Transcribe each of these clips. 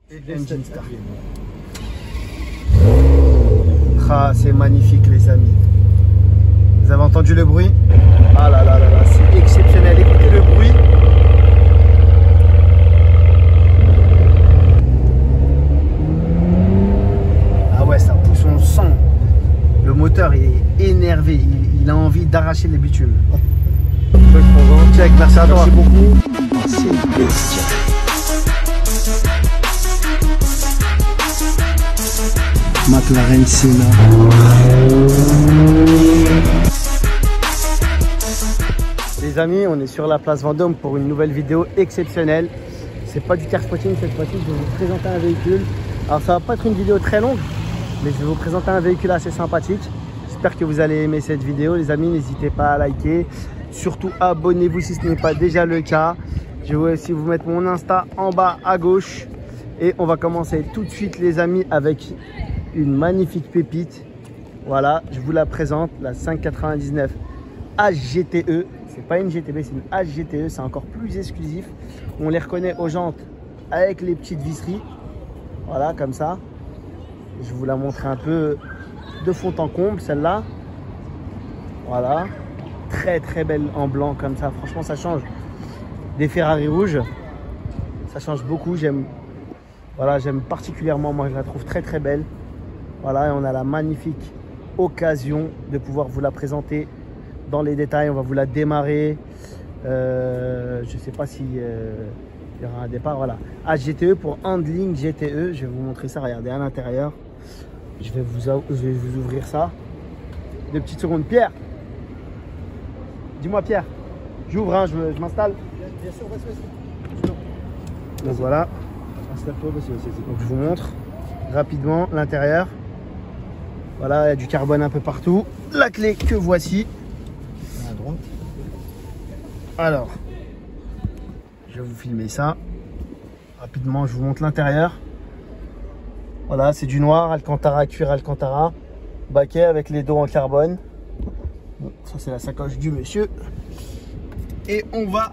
Engine Start. Ah, c'est magnifique les amis. Vous avez entendu le bruit? Ah là là là là, c'est exceptionnel. Écoutez le bruit. Ah ouais, ça pousse, on le sent. Le moteur est énervé, il a envie d'arracher les bitumes. Check, merci à toi. Merci beaucoup. C'est bestial. McLaren Senna. Les amis, on est sur la place Vendôme pour une nouvelle vidéo exceptionnelle. C'est pas du car spotting cette fois-ci, je vais vous présenter un véhicule. Alors ça va pas être une vidéo très longue, mais je vais vous présenter un véhicule assez sympathique. J'espère que vous allez aimer cette vidéo les amis, n'hésitez pas à liker. Surtout abonnez-vous si ce n'est pas déjà le cas. Je vais aussi vous mettre mon Insta en bas à gauche. Et on va commencer tout de suite les amis avec une magnifique pépite. Voilà, je vous la présente, la 599 HGTE. C'est pas une GTB, c'est une HGTE, c'est encore plus exclusif. On les reconnaît aux jantes avec les petites visseries. Voilà, comme ça. Je vais vous la montrer un peu de fond en comble, celle-là. Voilà. Très très belle en blanc comme ça. Franchement, ça change des Ferrari rouges. Ça change beaucoup. J'aime particulièrement. Moi, je la trouve très très belle. Voilà, et on a la magnifique occasion de pouvoir vous la présenter dans les détails. On va vous la démarrer. Je ne sais pas si il y aura un départ. Voilà, HGTE pour Handling GTE. Je vais vous montrer ça. Regardez à l'intérieur. Je vais vous ouvrir ça. 2 petites secondes. Pierre, dis-moi Pierre. J'ouvre, hein, je m'installe. Bien sûr, vas-y. Donc voilà. Installe-toi, donc je vous montre rapidement l'intérieur. Voilà, il y a du carbone un peu partout. La clé que voici. À droite. Alors, je vais vous filmer ça. Rapidement, je vous montre l'intérieur. Voilà, c'est du noir, Alcantara, cuir Alcantara. Baquet avec les dos en carbone. Bon, ça, c'est la sacoche du monsieur. Et on va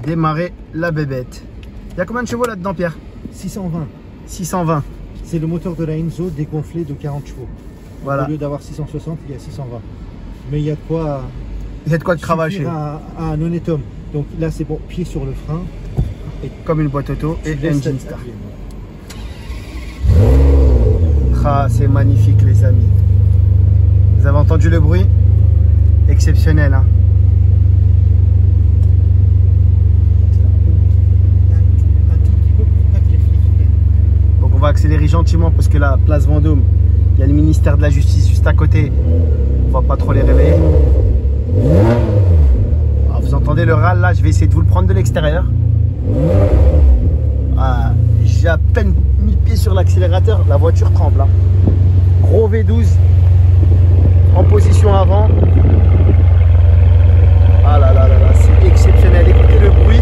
démarrer la bébête. Il y a combien de chevaux là-dedans, Pierre? 620. 620. C'est le moteur de la Enzo dégonflé de 40 chevaux. Voilà. Au lieu d'avoir 660, il y a 620. Mais il y a de quoi... Il y a de quoi cravacher. À un honnête homme. Donc là, c'est bon, pied sur le frein. Et comme une boîte auto et Engine Start. Ah, c'est magnifique les amis. Vous avez entendu le bruit? Exceptionnel, hein? Donc on va accélérer gentiment parce que la place Vendôme, il y a le ministère de la Justice juste à côté. On va pas trop les réveiller. Alors, vous entendez le râle là? Je vais essayer de vous le prendre de l'extérieur. Ah, j'ai à peine mis le pied sur l'accélérateur, la voiture tremble. Hein. Gros V12 en position avant. Ah là là là là, c'est exceptionnel. Écoutez le bruit.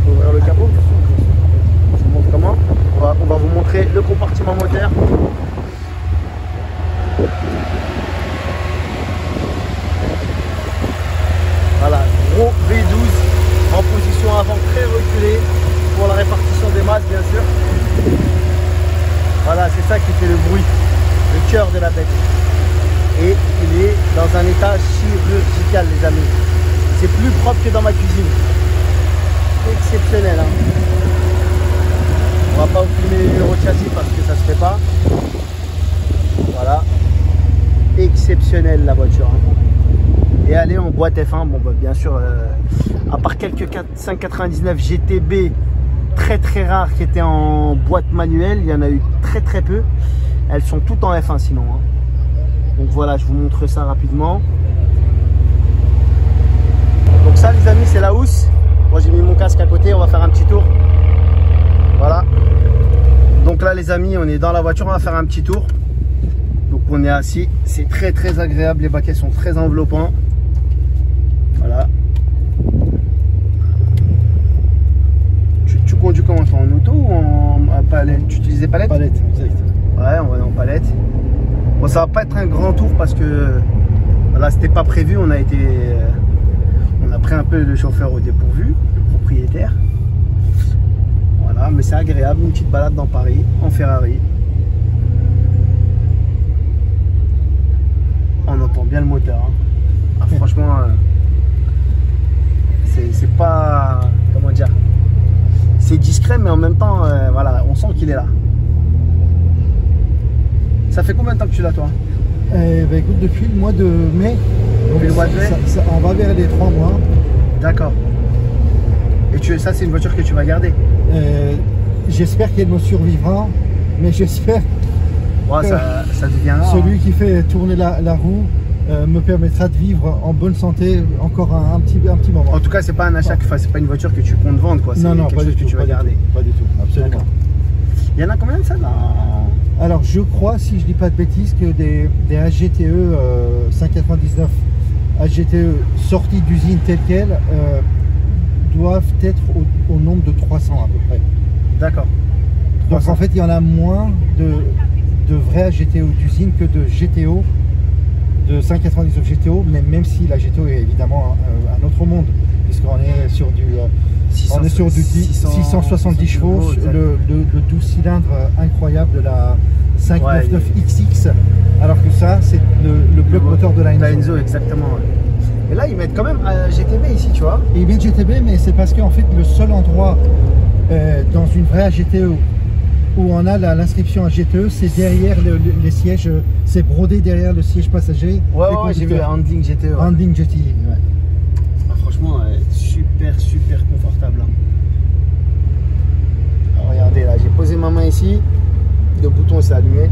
Ouvrir le capot. Je vous montre comment. On va vous montrer le compartiment moteur. Voilà, gros V12 en position avant très reculée pour la répartition des masses bien sûr. Voilà, c'est ça qui fait le bruit, le cœur de la bête. Et il est dans un état chirurgical les amis. C'est plus propre que dans ma cuisine. Exceptionnel. Hein. On va pas vous filmer les numéros de châssis parce que ça se fait pas. Voilà. Exceptionnel la voiture. Hein. Et elle est en boîte F1. Bon bah bien sûr, à part quelques 599 GTB très très rares qui étaient en boîte manuelle, il y en a eu très très peu. Elles sont toutes en F1 sinon. Hein. Donc voilà, je vous montre ça rapidement. Donc ça les amis, c'est la housse. Moi j'ai mis mon casque à côté, on va faire un petit tour. Voilà. Donc là les amis, on est dans la voiture, on va faire un petit tour. Donc on est assis, c'est très très agréable, les baquets sont très enveloppants. Voilà. Tu conduis comment? En auto ou en palette? Tu utilises des palettes? Palette, exact. Ouais, on va aller en palette. Bon, ça va pas être un grand tour parce que Là, c'était pas prévu, on a pris un peu le chauffeur au dépourvu, le propriétaire. Voilà, mais c'est agréable, une petite balade dans Paris, en Ferrari. On entend bien le moteur. Hein. Ah, franchement, c'est pas... Comment dire? C'est discret, mais en même temps, voilà, on sent qu'il est là. Ça fait combien de temps que tu l'as, toi? Ben, écoute, depuis le mois de mai. Depuis le mois de mai on va vers les 3 mois. D'accord. Et ça, c'est une voiture que tu vas garder? J'espère qu'elle me survivra, mais j'espère que ça devient rare. Celui qui fait tourner la roue me permettra de vivre en bonne santé encore un petit moment. En tout cas, c'est pas un achat, c'est pas une voiture que tu comptes vendre, quoi. C'est quelque chose que tu vas garder. Pas du tout, absolument. Il y en a combien de ça là? Alors, je crois, si je dis pas de bêtises, que des HGTE 599 HGTE sortis d'usine telles quelles doivent être au nombre de 300 à peu près. D'accord. Donc en fait, il y en a moins de vrais GTO d'usine que de GTO, de 599 GTO, mais même si la GTO est évidemment un autre monde, puisqu'on est sur du 670 chevaux, le 12 cylindres incroyable de la 599 XX, alors que ça, c'est le bloc moteur de la Enzo. Exactement. Ouais. Et là, ils mettent quand même GTB ici, tu vois. Ils mettent GTB, mais c'est parce qu'en fait, le seul endroit dans une vraie GTE où on a l'inscription à GTE, c'est derrière les sièges, c'est brodé derrière le siège passager. Ouais, j'ai vu Handling GTE. Handling GTE, ouais. Ah, franchement, super confortable. Hein. Alors, regardez, là, j'ai posé ma main ici, le bouton s'est allumé.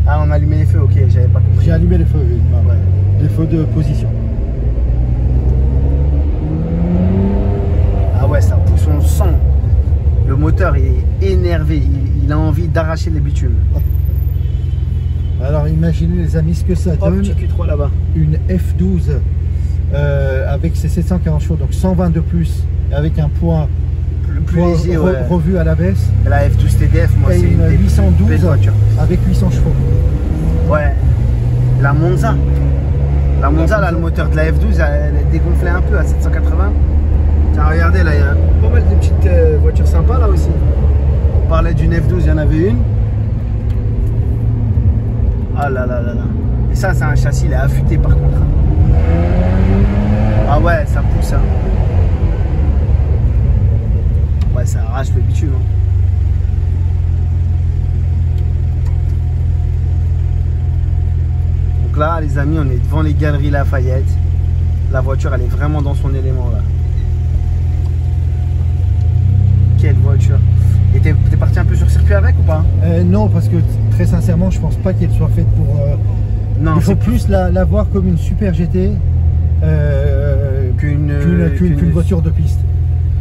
Ah, on a allumé les feux, ok, j'avais pas compris. J'ai allumé les feux, oui. Ah, ouais. Les feux de position. Ah ouais, ça pousse, on le sent. Le moteur est énervé, il a envie d'arracher les bitumes. Alors imaginez les amis ce que ça donne. Petit Q3 là-bas. Une F12 avec ses 740 chevaux, donc 120 de plus, avec un poids plus léger, revu à la baisse. La F12 TDF, moi c'est une 812 voiture. avec 800 chevaux. Ouais, la Monza. La Monza, là, le moteur de la F12, elle est dégonflée un peu à 780. Tiens, regardez, là, il y a pas mal de petites voitures sympas là aussi. On parlait d'une F12, il y en avait une. Ah là là là là. Et ça, c'est un châssis, il est affûté par contre. Ah ouais, ça pousse. Hein. Ouais, ça arrache le bitume. Hein. Donc là, les amis, on est devant les Galeries Lafayette. La voiture, elle est vraiment dans son élément là. Quelle voiture! Et t'es parti un peu sur circuit avec ou pas? Non, parce que très sincèrement, je pense pas qu'elle soit faite pour. Non, il faut plus la voir comme une super GT qu'une voiture de piste.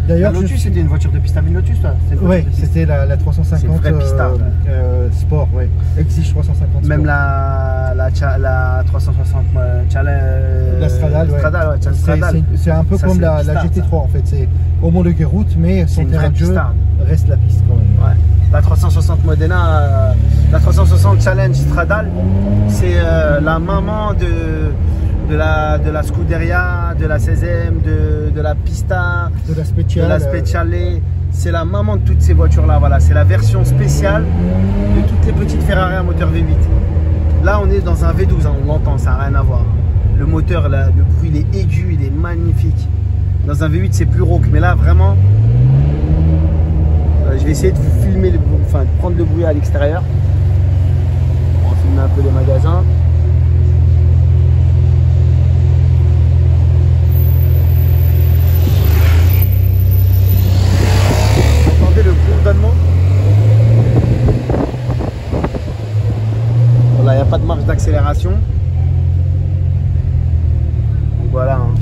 D'ailleurs, la Lotus, c'était une voiture de piste. T'as vu une Lotus, toi? Oui, c'était la 350 Sport, ouais. Exige 350 Même la 360 la Stradale, ouais. C'est un peu ça, comme la GT3 en fait. C'est homologué route, mais son terrain de jeu reste la piste quand même. Ouais. La 360 Modena, la 360 Challenge Stradale, c'est la maman de la Scuderia, de la 16e, de la Pista, de la Speciale. C'est la maman de toutes ces voitures-là. Voilà, c'est la version spéciale de toutes les petites Ferrari à moteur V8. Là, on est dans un V12, hein, on l'entend, ça n'a rien à voir. Le moteur, là, le bruit, il est aigu, il est magnifique. Dans un V8, c'est plus rauque, mais là, vraiment, je vais essayer de vous filmer, de prendre le bruit à l'extérieur. On va filmer un peu les magasins. Le bourdonnement. Voilà, il n'y a pas de marge d'accélération. Donc voilà. Hein.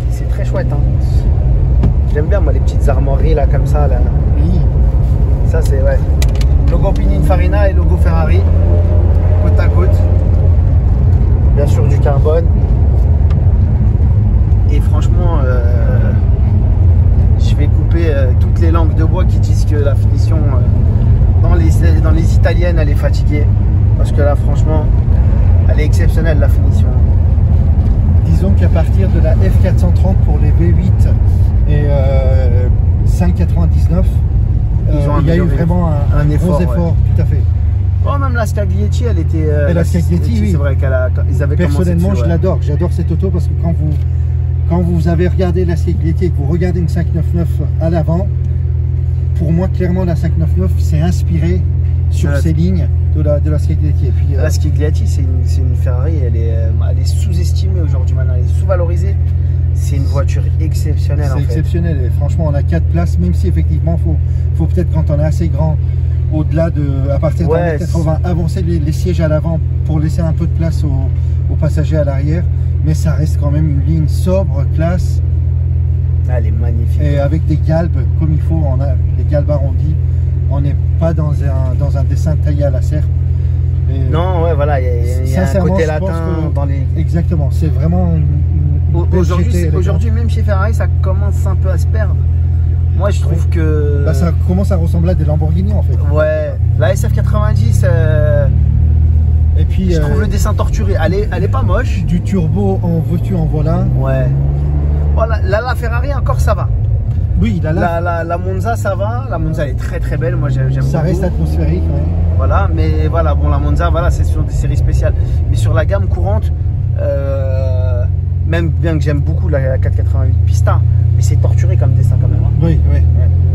C'est très chouette. Hein. J'aime bien moi les petites armoiries là comme ça. Là. Oui. Ça c'est ouais. Logo Pininfarina et logo Ferrari. Côte à côte. Bien sûr du carbone. Et franchement, je vais couper fatigué. Toutes les langues de bois qui disent que la finition dans les italiennes, elle est fatiguée. Parce que là, franchement, elle est exceptionnelle, la finition. Disons qu'à partir de la F430 pour les V8 et 599, il y a eu vraiment un gros effort, tout à fait. Oh, même la Scaglietti, elle était. La Scaglietti, oui. C'est vrai qu'ils avaient personnellement, je l'adore. J'adore cette auto parce que quand vous avez regardé la Scaglietti et que vous regardez une 599 à l'avant, pour moi, clairement, la 599 s'est inspirée sur ces lignes de la Scaglietti. Et puis, la Scaglietti, c'est une Ferrari, elle est sous-estimée aujourd'hui maintenant, elle est sous-valorisée. C'est une voiture exceptionnelle. C'est exceptionnel. Et franchement, on a 4 places, même si effectivement, faut peut-être quand on est assez grand, au-delà à partir de 1m80, avancer les sièges à l'avant pour laisser un peu de place aux passagers à l'arrière. Mais ça reste quand même une ligne sobre, classe. Elle est magnifique. Et avec des galbes comme il faut, on a des galbes arrondis. On n'est pas dans un dessin taillé à la serpe. Et non, ouais, voilà, il y a un côté latin dans les... Exactement, c'est vraiment... Aujourd'hui, même chez Ferrari, ça commence un peu à se perdre. Moi, je trouve que... Bah, ça commence à ressembler à des Lamborghini, en fait. Ouais, la SF90... Et puis, je trouve le dessin torturé. Elle est pas moche. Du turbo en veux-tu, en voilà. Ouais. Voilà, la Ferrari, encore, ça va. Oui, la Monza, ça va. La Monza, elle est très très belle. Moi, j'aime beaucoup. Ça reste atmosphérique, ouais. Voilà, mais voilà, bon, la Monza, voilà, c'est sur des séries spéciales. Mais sur la gamme courante, même bien que j'aime beaucoup la 488 Pista, mais c'est torturé comme dessin quand même. Hein. Oui, oui.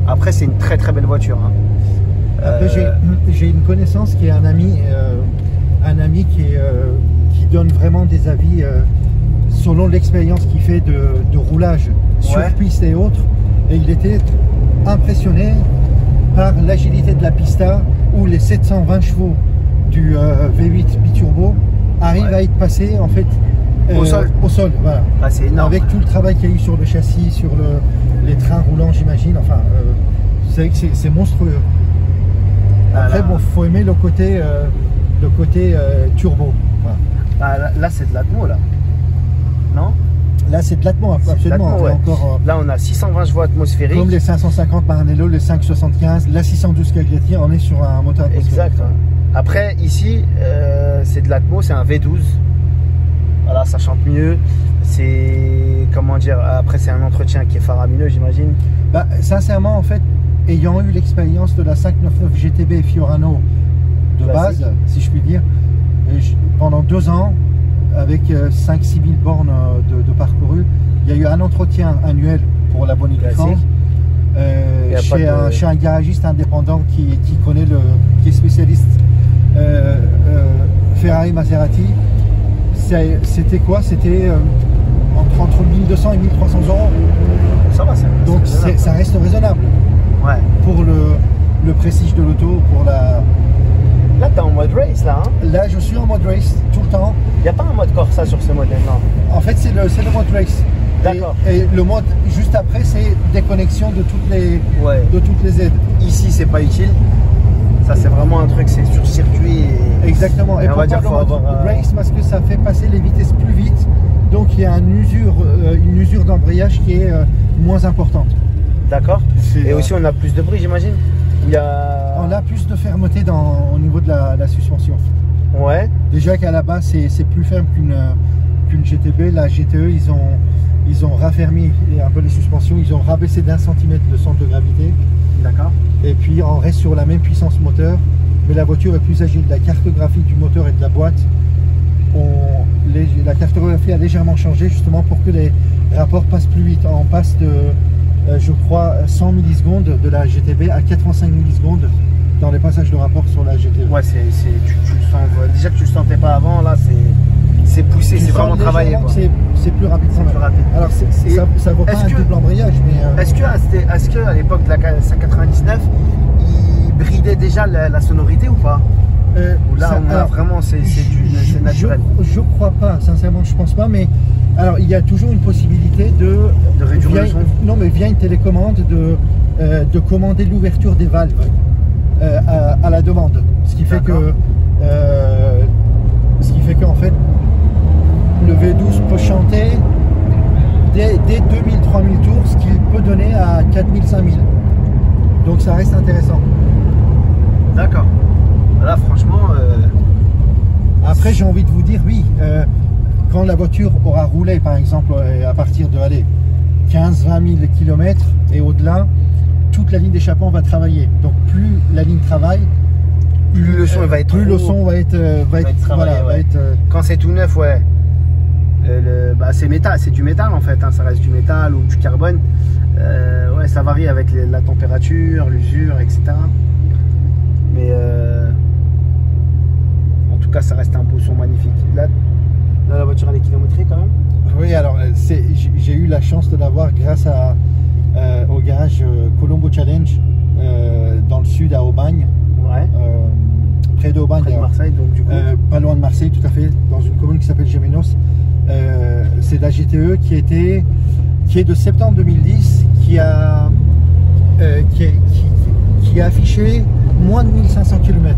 Après, c'est une très très belle voiture. Hein. Après, j'ai une connaissance qui est un ami qui donne vraiment des avis selon l'expérience qu'il fait de roulage sur piste et autres. Et il était impressionné par l'agilité de la Pista où les 720 chevaux du V8 biturbo arrivent à être passés en fait au sol, voilà. Ah, c'est énorme. Avec tout le travail qu'il y a eu sur le châssis, sur les trains roulants, j'imagine. Enfin, c'est monstrueux. Après, bon, faut aimer le côté turbo. Voilà. Ah, là, c'est de l'atmo, là. Non? Là, c'est de l'atmo, absolument. Ouais. Là, on a 620 chevaux atmosphériques. Comme les 550 Maranello, les 575, la 612 Scaglietti, on est sur un moteur atmosphérique. Exact. Après, ici, c'est de l'atmo, c'est un V12. Voilà, ça chante mieux. C'est, comment dire, après, c'est un entretien qui est faramineux, j'imagine. Bah, sincèrement, en fait, ayant eu l'expérience de la 599 GTB Fiorano de base, si je puis dire, pendant 2 ans, avec 5-6 000 bornes de parcouru, il y a eu un entretien annuel pour la bonne et due forme chez un garagiste indépendant qui est spécialiste Ferrari Maserati. C'était quoi? C'était entre 1200 et 1300 €. Ça va, donc ça reste raisonnable. Ouais. Pour le prestige de l'auto, pour la... Là, t'es en mode race, là, hein? Là, je suis en mode race, tout le temps. Il n'y a pas un mode Corsa sur ce modèle, non? En fait, c'est le mode race. D'accord. Et le mode, juste après, c'est déconnexion de toutes les aides. Aussi, c'est pas utile. Ça, c'est vraiment un truc, c'est sur circuit. Exactement. Et on va dire faut avoir race parce que ça fait passer les vitesses plus vite. Donc, il y a une usure d'embrayage qui est moins importante. D'accord. Et aussi, on a plus de bruit, j'imagine. On a plus de fermeté au niveau de la suspension. Ouais. Déjà qu'à la base, c'est plus ferme qu'une GTB. La GTE, ils ont raffermi un peu les suspensions. Ils ont rabaissé d'1 centimètre le centre de gravité. D'accord. Et puis, on reste sur la même puissance moteur. Mais la voiture est plus agile. La cartographie du moteur et de la boîte, la cartographie a légèrement changé justement pour que les rapports passent plus vite. On passe de... je crois 100 millisecondes de la GTB à 85 millisecondes dans les passages de rapport sur la GTB. Ouais, tu le sens, déjà que tu le sentais pas avant, là c'est poussé, c'est vraiment travaillé. C'est plus rapide. Alors ça vaut pas un double embrayage, mais... Est-ce que à l'époque de la 599, il bridait déjà la sonorité ou pas? Ou là on a vraiment, c'est naturel. Je crois pas, sincèrement je pense pas, mais alors il y a toujours une possibilité de réduire le son. Non, mais via une télécommande de commander l'ouverture des valves à la demande, ce qui fait qu'en fait le V12 peut chanter dès 2000-3000 tours, ce qui peut donner à 4 4000, 5000. Donc ça reste intéressant. D'accord. Là, franchement... Après, j'ai envie de vous dire, oui, quand la voiture aura roulé, par exemple, à partir de 15-20 000 km et au-delà, toute la ligne d'échappement va travailler. Donc plus la ligne travaille, plus le son va être plus le son va être travaillé, voilà, ouais. va être quand c'est tout neuf, ouais. C'est métal, c'est du métal en fait, hein, ça reste du métal ou du carbone. Ouais, ça varie avec la température, l'usure, etc. Mais en tout cas, ça reste un beau son magnifique. Là, la voiture elle est kilométrée quand même. Oui, alors j'ai eu la chance de l'avoir grâce au garage Colombo Challenge dans le sud à Aubagne. Ouais. Près d'Aubagne. Près de Marseille, donc du coup. Pas loin de Marseille, tout à fait, dans une commune qui s'appelle Gémenos. C'est de la GTE qui est de septembre 2010, qui a affiché moins de 1500 km.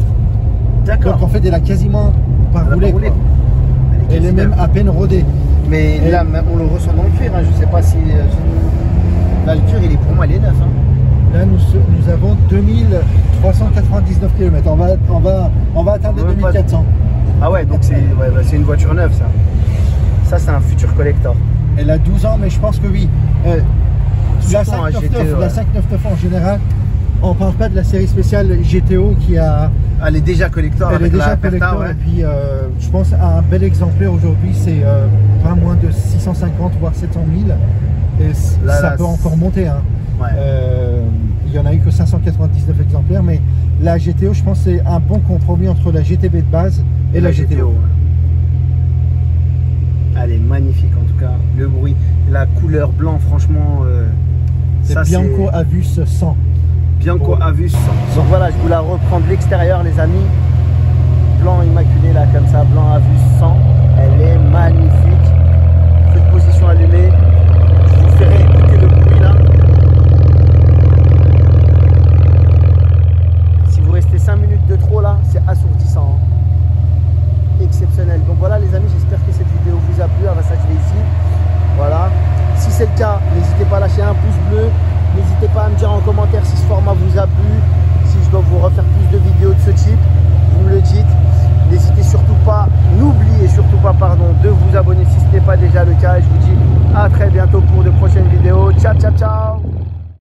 D'accord. Donc en fait, elle a quasiment pas roulé. Elle est même à peine rodée. Mais là, on le ressent dans le cuir. Hein. Je sais pas si. Là, le cuir, pour moi, il est neuf. Hein. Là, nous avons 2399 km. On va atteindre les 2400. Ah ouais, donc c'est une voiture neuve, ça. Ça, c'est un futur collector. Elle a 12 ans, mais je pense que oui. La 599 en général, on parle pas de la série spéciale GTO qui a... Elle est déjà collector. Elle est déjà collector, ouais. Et puis je pense à un bel exemplaire aujourd'hui, c'est pas moins de 650 voire 700 000. Et ça peut encore monter. Hein. Ouais. Il n'y en a eu que 599 exemplaires, mais la GTO, je pense, c'est un bon compromis entre la GTB de base et la GTO. Ouais. Elle est magnifique en tout cas, le bruit, la couleur blanc, franchement. C'est Bianco Avus 100. Bianco Avus 100. Donc voilà, je vous la reprends de l'extérieur, les amis. Blanc immaculé là, comme ça, blanc Avus 100. Elle est magnifique. Toute position allumée. Je vous ferai écouter le bruit là. Si vous restez 5 minutes de trop là, c'est assourdissant. Hein. Exceptionnel. Donc voilà les amis, j'espère que cette vidéo vous a plu. Ça je l'ai ici. Voilà. Si c'est le cas, n'hésitez pas à lâcher un pouce bleu. N'hésitez pas à me dire en commentaire si ce format vous a plu, si je dois vous refaire plus de vidéos de ce type. Vous me le dites. N'hésitez surtout pas, n'oubliez surtout pas, de vous abonner si ce n'est pas déjà le cas. Et je vous dis à très bientôt pour de prochaines vidéos. Ciao, ciao, ciao.